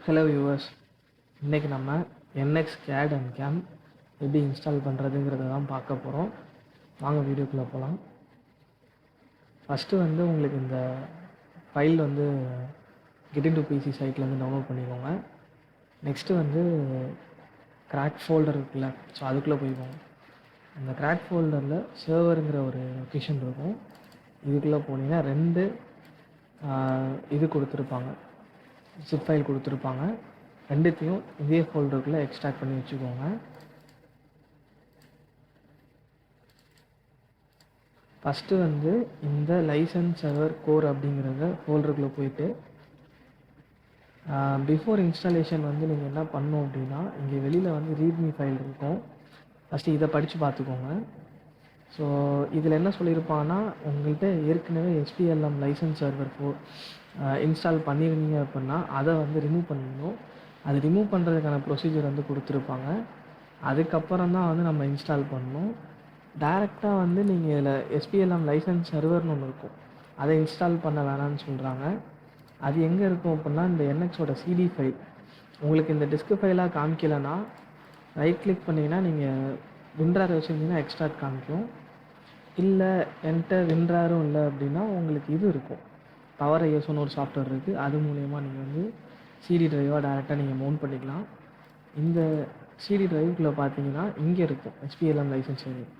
Hello viewers, இன்றைக்கி நம்ம nx gate and game எப்படி இன்ஸ்டால் பண்ணுறதுங்கிறத தான் பார்க்க போகிறோம். வாங்க வீடியோக்குள்ளே போகலாம். ஃபஸ்ட்டு வந்து உங்களுக்கு இந்த ஃபைல் வந்து கெட்டிங் டு பிசி சைட்லேருந்து டவுன்லோட் பண்ணிக்கோங்க. நெக்ஸ்ட்டு வந்து கிராக் ஃபோல்டர் இருக்குல்ல, ஸோ அதுக்குள்ளே போய்க்கோங்க. அந்த கிராக் ஃபோல்டரில் சர்வருங்கிற ஒரு லொக்கேஷன் இருக்கும். இதுக்குள்ளே போனீங்கன்னா இது கொடுத்துருப்பாங்க, ஜிப் ஃபைல் கொடுத்துருப்பாங்க. ரெண்டுத்தையும் இதே ஃபோல்டருக்குள்ளே எக்ஸ்ட்ராக்ட் பண்ணி வச்சுக்கோங்க. ஃபஸ்ட்டு வந்து இந்த லைசன்ஸ் சர்வர் கோர் அப்படிங்கிறத ஃபோல்டருக்குள்ளே போயிட்டு பிஃபோர் இன்ஸ்டாலேஷன் வந்து நீங்கள் என்ன பண்ணணும் அப்படின்னா, இங்கே வெளியில் வந்து ரீட்மி ஃபைல் இருக்கும். ஃபஸ்ட்டு இதை படித்து பார்த்துக்கோங்க. ஸோ இதில் என்ன சொல்லியிருப்பாங்கன்னா, உங்கள்கிட்ட ஏற்கனவே எஸ்பிஎல்எம் லைசன்ஸ் சர்வர் இன்ஸ்டால் பண்ணியிருந்தீங்க அப்படின்னா அதை வந்து ரிமூவ் பண்ணிடணும். அது ரிமூவ் பண்ணுறதுக்கான ப்ரொசீஜர் வந்து கொடுத்துருப்பாங்க. அதுக்கப்புறம் தான் வந்து நம்ம இன்ஸ்டால் பண்ணணும். டைரெக்டாக வந்து நீங்கள் இதில் எஸ்பிஎல்எம் லைசன்ஸ் சர்வர்னு ஒன்று இருக்கும், அதை இன்ஸ்டால் பண்ண வேணான்னு சொல்கிறாங்க. அது எங்கே இருக்கும் அப்படின்னா, இந்த என்எக்ஸோட சிடி ஃபைல் உங்களுக்கு இந்த டிஸ்க் ஃபைலாக காமிக்கலைன்னா ரைட் கிளிக் பண்ணிங்கன்னா நீங்கள் வின்ரார் வச்சுருந்தீங்கன்னா எக்ஸ்ட்ராக்ட் காமிக்கும். இல்லை என்கிட்ட வின்ராரும் இல்லை அப்படின்னா உங்களுக்கு இது இருக்கும், பவர் ஐஎஸ்ஓன்னு ஒரு சாஃப்ட்வேர் இருக்குது. அது மூலயமா நீங்கள் வந்து சிடி ட்ரைவாக டேரெக்டாக நீங்கள் மவுண்ட் பண்ணிக்கலாம். இந்த சிடி ட்ரைவுக்குள்ளே பார்த்தீங்கன்னா இங்கே இருக்கும் எஸ்பிஎல்எம் லைசன்ஸ் சர்வர்.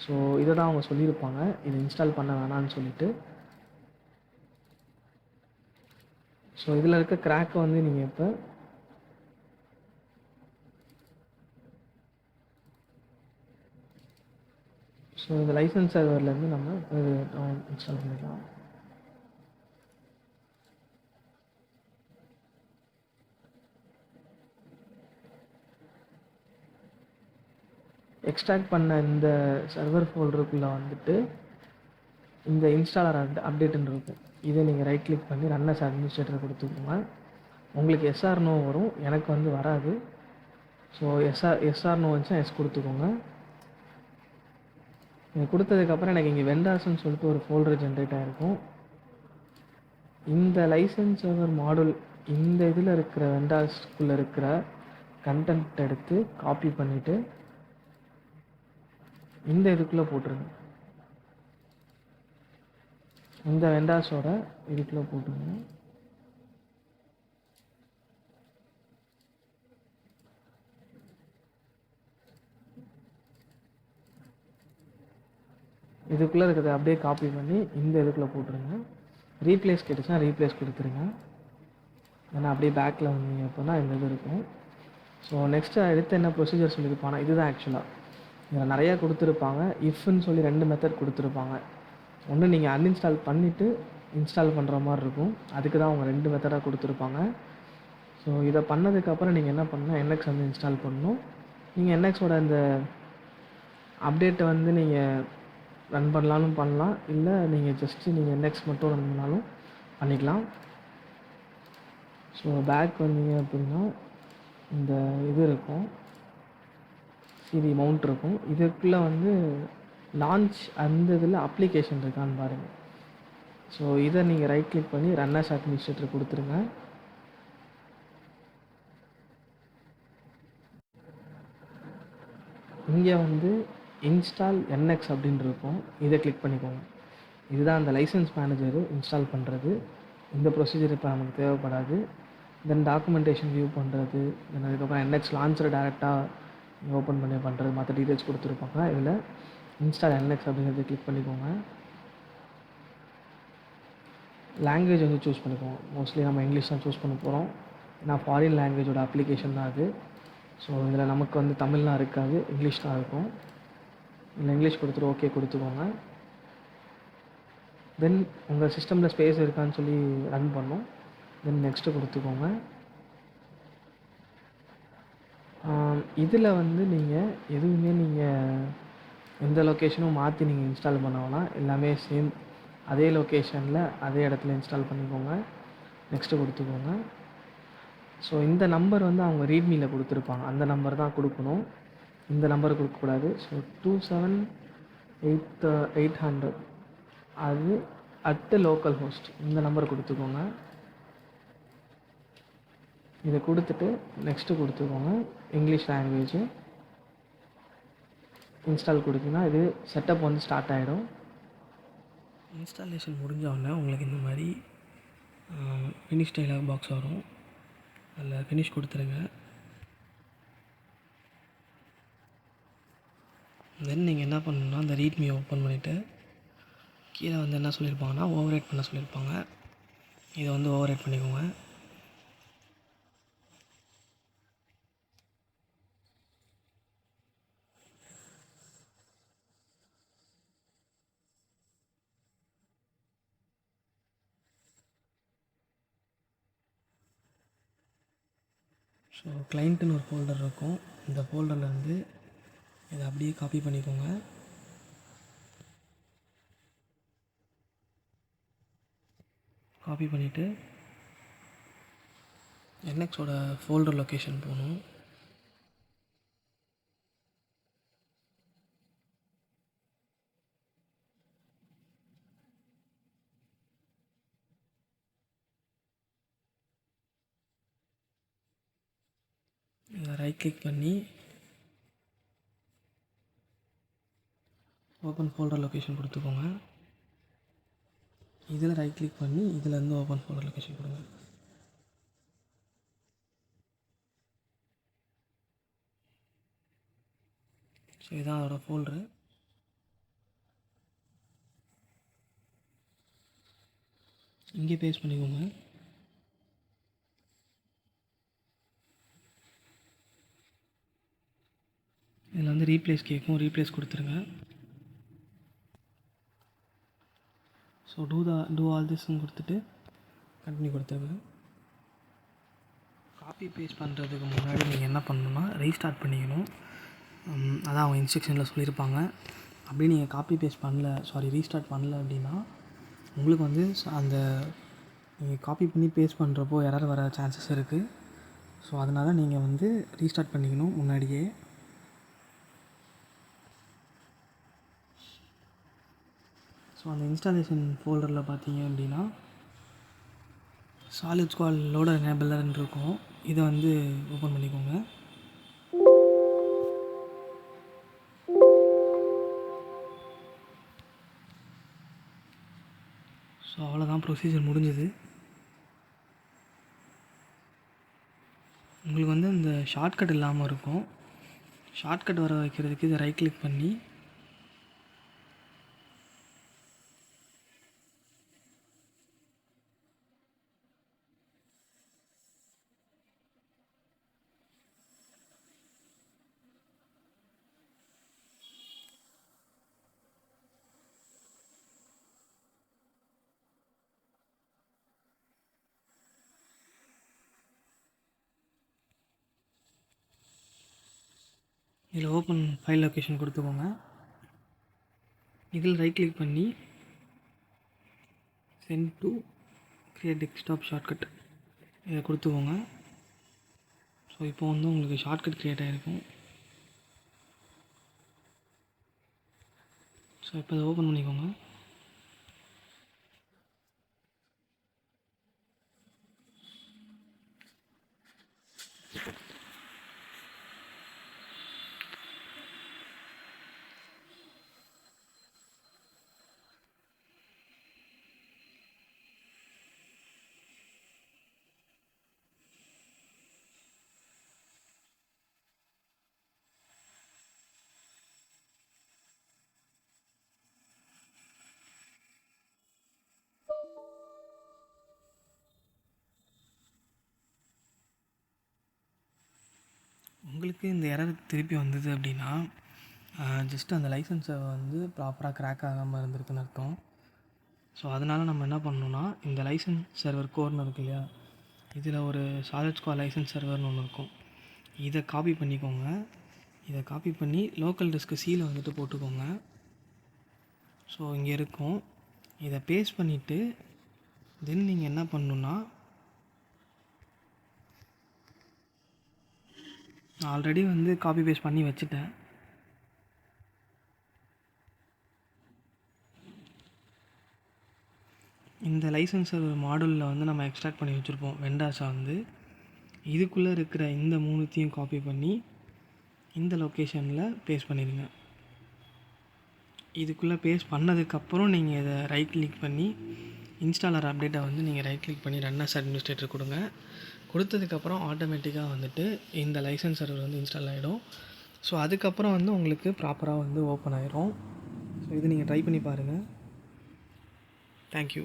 ஸோ இதை தான் அவங்க சொல்லியிருப்பாங்க, இதை இன்ஸ்டால் பண்ண வேணான்னு சொல்லிட்டு. ஸோ இதில் இருக்க கிராக்கை வந்து நீங்கள் இப்போ இந்த லைசன்ஸ் சர்வர்லேருந்து நம்ம இன்ஸ்டால் பண்ணிக்கலாம். எக்ஸ்ட்ராக்ட் பண்ண இந்த சர்வர் ஃபோல்டருக்குள்ளே வந்துட்டு இந்த இன்ஸ்டாலர் அப்டேட்டுன்னு இருக்கும். இதை நீங்கள் ரைட் கிளிக் பண்ணி ரன் அஸ் அட்மினிஸ்ட்ரேட்டர் கொடுத்துக்கோங்க. உங்களுக்கு எஸ்ஆர் நோ வரும், எனக்கு வந்து வராது. ஸோ எஸ்ஆர் நோ வந்துச்சுன்னா எஸ் கொடுத்துக்கோங்க. நீங்கள் கொடுத்ததுக்கப்புறம் எனக்கு இங்கே வெண்டார்ஸ்ன்னு சொல்லிட்டு ஒரு ஃபோல்டர் ஜென்ரேட் ஆகிருக்கும். இந்த லைசன்ஸ் சர்வர் மாடல் இந்த இதில் இருக்கிற வெண்டார்ஸ்குள்ளே இருக்கிற கண்டென்ட் எடுத்து காப்பி பண்ணிவிட்டு இந்த இதுக்குள்ளே போட்டுருங்க. இந்த வெண்டார்ஸோட இதுக்குள்ளே போட்டுருங்க. இதுக்குள்ளே இருக்கிறத அப்படியே காப்பி பண்ணி இந்த இதுக்குள்ளே போட்டுருங்க. ரீப்ளேஸ் கேட்டுச்சுன்னா ரீப்ளேஸ் கொடுத்துருங்க. ஏன்னா அப்படியே பேக்கில் வந்தீங்க அப்படின்னா இந்த இது இருக்கும். ஸோ நெக்ஸ்ட்டு அடுத்து என்ன ப்ரொசீஜர் சொல்லியிருப்பாங்கன்னா, இதுதான் ஆக்சுவலாக இதில் நிறையா கொடுத்துருப்பாங்க. இஃப்னு சொல்லி 2 மெத்தட் கொடுத்துருப்பாங்க. ஒன்று நீங்கள் அன்இன்ஸ்டால் பண்ணிவிட்டு இன்ஸ்டால் பண்ணுற மாதிரி இருக்கும், அதுக்கு தான் அவங்க 2 மெத்தடாக கொடுத்துருப்பாங்க. ஸோ இதை பண்ணதுக்கப்புறம் நீங்கள் என்ன பண்ணணும், என்எக்ஸ் வந்து இன்ஸ்டால் பண்ணணும். நீங்கள் என்எக்ஸோட இந்த அப்டேட்டை வந்து நீங்கள் ரன் பண்ணலாலும் பண்ணலாம், இல்லை நீங்கள் ஜஸ்ட்டு நீங்கள் என்எக்ஸ் மட்டும் ரன் பண்ணாலும் பண்ணிக்கலாம். ஸோ பேக் வந்தீங்க அப்படின்னா இந்த இது இருக்கும், சிடி மவுண்ட் இருக்கும். இதுக்குள்ளே வந்து லான்ச் அந்த இதில் அப்ளிகேஷன் இருக்கான்னு பாருங்கள். ஸோ இதை நீங்கள் ரைட் கிளிக் பண்ணி ரன் அஸ் அட்மினிஸ்ட்ரேட்டர் கொடுத்துருங்க. இங்கே வந்து இன்ஸ்டால் என்எக்ஸ் அப்படின்னு இருக்கும், இதை கிளிக் பண்ணிக்கோங்க. இதுதான் அந்த லைசன்ஸ் மேனேஜரு இன்ஸ்டால் பண்ணுறது. இந்த ப்ரொசீஜர் இப்போ நமக்கு தேவைப்படாது. தென் டாக்குமெண்டேஷன் வியூ பண்ணுறது, தென் அதுக்கப்புறம் என்எக்ஸ் லான்ச்சரை டேரெக்டாக ஓப்பன் பண்ணி பண்ணுறது, மற்ற டீட்டெயில்ஸ் கொடுத்துருப்பாங்க. இதில் இன்ஸ்டால் என்எக்ஸ் அப்படிங்கிறத கிளிக் பண்ணிக்கோங்க. லாங்குவேஜ் வந்து சூஸ் பண்ணிக்கோங்க. மோஸ்ட்லி நம்ம இங்கிலீஷ் தான் சூஸ் பண்ண போகிறோம், ஏன்னா ஃபாரின் லாங்குவேஜோட அப்ளிகேஷன் தான் அது. ஸோ இதில் நமக்கு வந்து தமிழ்லாம் இருக்காது, இங்கிலீஷ் தான் இருக்கும். இல்லை இங்கிலீஷ் கொடுத்துட்டு ஓகே கொடுத்துக்கோங்க. தென் உங்கள் சிஸ்டமில் ஸ்பேஸ் இருக்கான்னு சொல்லி ரன் பண்ணோம். தென் நெக்ஸ்ட்டு கொடுத்துக்கோங்க. இதில் வந்து நீங்கள் எதுவுமே நீங்கள் எந்த லொக்கேஷனும் மாற்றி நீங்கள் இன்ஸ்டால் பண்ண வேணாம், எல்லாமே சேம் அதே லொக்கேஷனில் அதே இடத்துல இன்ஸ்டால் பண்ணிக்கோங்க. நெக்ஸ்ட்டு கொடுத்துக்கோங்க. ஸோ இந்த நம்பர் வந்து அவங்க ரீட்மியில் கொடுத்துருப்பாங்க, அந்த நம்பர் தான் கொடுக்கணும், இந்த நம்பர் கொடுக்கக்கூடாது. ஸோ 27800 அது லோக்கல் ஹோஸ்ட், இந்த நம்பர் கொடுத்துக்கோங்க. இதை கொடுத்துட்டு நெக்ஸ்ட்டு கொடுத்துக்கோங்க. இங்கிலீஷ் லாங்குவேஜு இன்ஸ்டால் கொடுத்தீங்கன்னா இது செட்டப் வந்து ஸ்டார்ட் ஆகிடும். இன்ஸ்டாலேஷன் முடிஞ்சோடனே உங்களுக்கு இந்த மாதிரி ஃபினிஷ் டயலாக் பாக்ஸ் வரும். அதில் ஃபினிஷ் கொடுத்துருங்க. தென் நீங்கள் என்ன பண்ணணுன்னா அந்த ரீட்மி ஓப்பன் பண்ணிவிட்டு கீழே வந்து என்ன சொல்லியிருப்பாங்கன்னா ஓவர் ரைட் பண்ண சொல்லியிருப்பாங்க. இதை வந்து ஓவர் ரைட் பண்ணிக்கோங்க. ஸோ கிளைண்ட்டுன்னு ஒரு ஃபோல்டர் இருக்கும். இந்த ஃபோல்டர்லேருந்து இதை அப்படியே காப்பி பண்ணிக்கோங்க. காப்பி பண்ணிவிட்டு என்எக்ஸோட ஃபோல்டர் லொக்கேஷன் போகணும். இதை ரைட் கிளிக் பண்ணி ஓப்பன் ஃபோல்டர் லொக்கேஷன் கொடுத்துக்கோங்க. இதில் ரைட் கிளிக் பண்ணி இதிலேருந்து ஓப்பன் ஃபோல்டர் லொக்கேஷன் கொடுங்க. ஸோ இதுதான் அதோடய ஃபோல்டரு. இங்கே பேஸ்ட் பண்ணிக்கோங்க. இதில் வந்து ரீப்ளேஸ் கேட்கும், ரீப்ளேஸ் கொடுத்துருங்க. ஸோ டூ ஆல் திஸ்ன்னு கொடுத்துட்டு கண்டினியூ கொடுத்துருங்க. காப்பி பேஸ்ட் பண்ணுறதுக்கு முன்னாடி நீங்கள் என்ன பண்ணணுன்னா ரீஸ்டார்ட் பண்ணிக்கணும். அதான் அவங்க இன்ஸ்ட்ரக்ஷனில் சொல்லியிருப்பாங்க. அப்படியே நீங்கள் காப்பி பேஸ்ட் ரீஸ்டார்ட் பண்ணல அப்படின்னா உங்களுக்கு வந்து அந்த நீங்கள் காப்பி பண்ணி பேஸ்ட் பண்ணுறப்போ எரர் வர சான்சஸ் இருக்குது. ஸோ அதனால் நீங்கள் வந்து ரீஸ்டார்ட் பண்ணிக்கணும் முன்னாடியே. ஸோ அந்த இன்ஸ்டாலேஷன் ஃபோல்டரில் பார்த்தீங்க அப்படின்னா சாலிட் ஸ்குவாட் லோடர் எனேபிளர்னு இருக்கும். இதை வந்து ஓப்பன் பண்ணிக்கோங்க. ஸோ அவ்வளோதான், ப்ரொசீஜர் முடிஞ்சுது. உங்களுக்கு வந்து இந்த ஷார்ட்கட் இல்லாமல் இருக்கும். ஷார்ட்கட் வர வைக்கிறதுக்கு இதை ரைட் கிளிக் பண்ணி இதில் ஓப்பன் ஃபைல் லொக்கேஷன் கொடுத்துக்கோங்க. இதில் ரைட் கிளிக் பண்ணி send to create desktop shortcut இதை கொடுத்துக்கோங்க. ஸோ இப்போ வந்து உங்களுக்கு ஷார்ட்கட் க்ரியேட் ஆகிருக்கும். ஸோ இப்போ இதை ஓப்பன் பண்ணிக்கோங்க. உங்களுக்கு இந்த எரர் திருப்பி வந்தது அப்படின்னா ஜஸ்ட் அந்த லைசன்ஸை வந்து ப்ராப்பராக க்ராக் ஆகாமல் இருந்திருக்குன்னு அர்த்தம். ஸோ அதனால் நம்ம என்ன பண்ணணுன்னா இந்த லைசன்ஸ் சர்வர் கோர்னு இருக்கு இல்லையா, இதில் ஒரு சாலிட் ஸ்குவாட் லைசன்ஸ் சர்வர்னு ஒன்று இருக்கும். இதை காப்பி பண்ணிக்கோங்க. இதை காப்பி பண்ணி லோக்கல் டிஸ்க்கு சியில் வந்துட்டு போட்டுக்கோங்க. ஸோ இங்கே இருக்கும். இதை பேஸ்ட் பண்ணிவிட்டு தென் நீங்கள் என்ன பண்ணணுன்னா நான் ஆல்ரெடி வந்து காப்பி பேஸ்ட் பண்ணி வச்சுட்டேன். இந்த லைசன்ஸர் மாடலில் வந்து நம்ம எக்ஸ்ட்ராக்ட் பண்ணி வச்சுருப்போம் வெண்டாஸை வந்து. இதுக்குள்ளே இருக்கிற இந்த 3த்தையும் காப்பி பண்ணி இந்த லொக்கேஷனில் பேஸ்ட் பண்ணிடுங்க. இதுக்குள்ளே பேஸ்ட் பண்ணதுக்கப்புறம் நீங்கள் இதை ரைட் கிளிக் பண்ணி இன்ஸ்டாலர் அப்டேட்டை வந்து நீங்கள் ரைட் கிளிக் பண்ணி ரன் அஸ் அட்மினிஸ்ட்ரேட்டர் கொடுங்க. கொடுத்ததுக்கப்புறம் ஆட்டோமேட்டிக்காக வந்துட்டு இந்த லைசன்ஸ் சர்வர் வந்து இன்ஸ்டால் ஆகிடும். ஸோ அதுக்கப்புறம் வந்து உங்களுக்கு ப்ராப்பராக வந்து ஓப்பன் ஆயிரும். ஸோ இது நீங்கள் ட்ரை பண்ணி பாருங்கள். தேங்க்யூ.